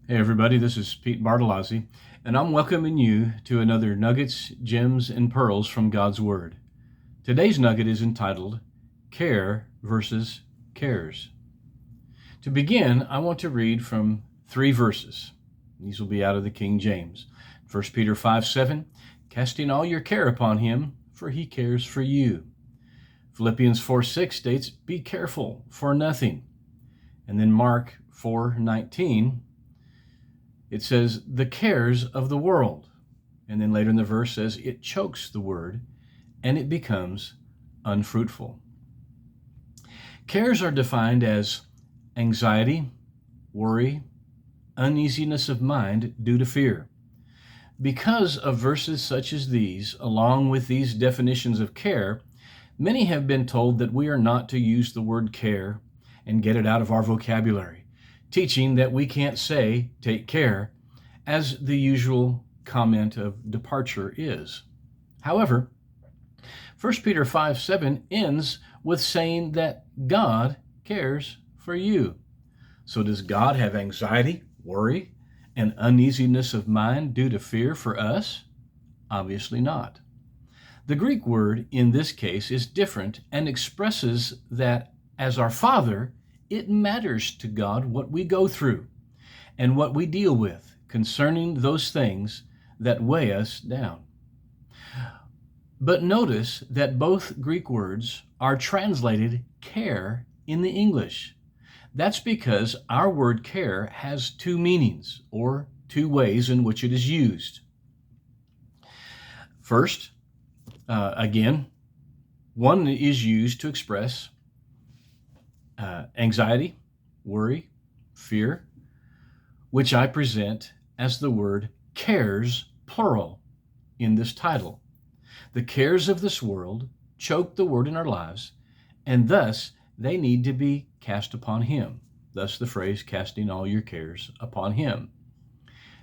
Hey everybody, this is Pete Bartolozzi, and I'm welcoming you to another Nuggets, Gems, and Pearls from God's Word. Today's nugget is entitled, Care versus Cares. To begin, I want to read from 3 verses. These will be out of the King James. 1 Peter 5:7, casting all your care upon him, for he cares for you. Philippians 4:6 states, be careful for nothing. And then Mark 4:19, it says, the cares of the world. And then later in the verse says, it chokes the word and it becomes unfruitful. Cares are defined as anxiety, worry, uneasiness of mind due to fear. Because of verses such as these, along with these definitions of care, many have been told that we are not to use the word care and get it out of our vocabulary, teaching that we can't say, take care, as the usual comment of departure is. However, 1 Peter 5:7 ends with saying that God cares for you. So does God have anxiety, worry, and uneasiness of mind due to fear for us? Obviously not. The Greek word in this case is different and expresses that as our Father, it matters to God what we go through and what we deal with concerning those things that weigh us down. But notice that both Greek words are translated care in the English. That's because our word care has 2 meanings, or 2 ways in which it is used. First, again, one is used to express anxiety, worry, fear, which I present as the word cares, plural, in this title. The cares of this world choke the word in our lives, and thus they need to be cast upon him. Thus the phrase, casting all your cares upon him.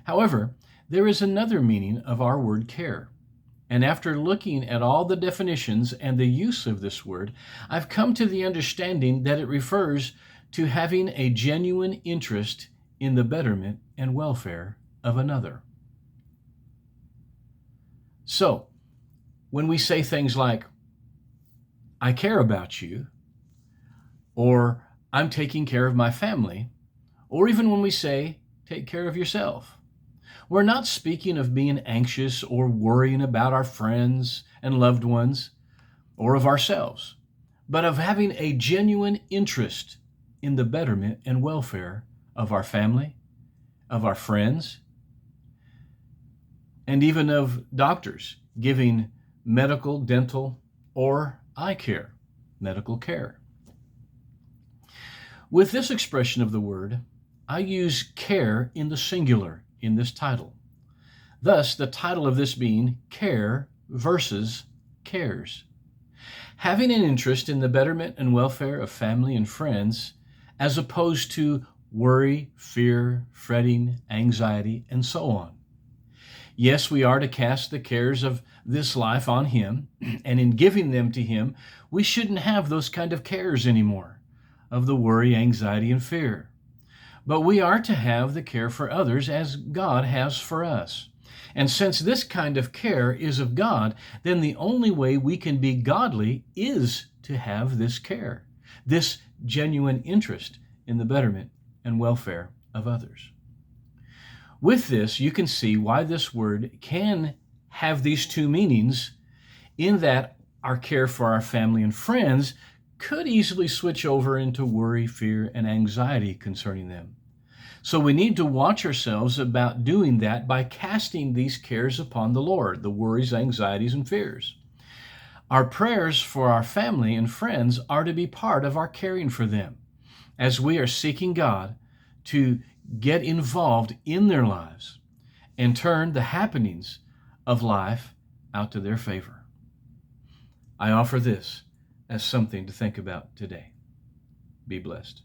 However, there is another meaning of our word care. And after looking at all the definitions and the use of this word, I've come to the understanding that it refers to having a genuine interest in the betterment and welfare of another. So, when we say things like, I care about you, or I'm taking care of my family, or even when we say, take care of yourself, we're not speaking of being anxious or worrying about our friends and loved ones or of ourselves, but of having a genuine interest in the betterment and welfare of our family, of our friends, and even of doctors giving medical, dental, or eye care, medical care. With this expression of the word, I use care in the singular in this title. Thus, the title of this being Care versus Cares. Having an interest in the betterment and welfare of family and friends, as opposed to worry, fear, fretting, anxiety, and so on. Yes, we are to cast the cares of this life on him, and in giving them to him, we shouldn't have those kind of cares anymore, of the worry, anxiety, and fear. But we are to have the care for others as God has for us. And since this kind of care is of God, then the only way we can be godly is to have this care, this genuine interest in the betterment and welfare of others. With this, you can see why this word can have these 2 meanings, in that our care for our family and friends could easily switch over into worry, fear, and anxiety concerning them. So we need to watch ourselves about doing that by casting these cares upon the Lord, the worries, anxieties, and fears. Our prayers for our family and friends are to be part of our caring for them, as we are seeking God to get involved in their lives and turn the happenings of life out to their favor. I offer this as something to think about today. Be blessed.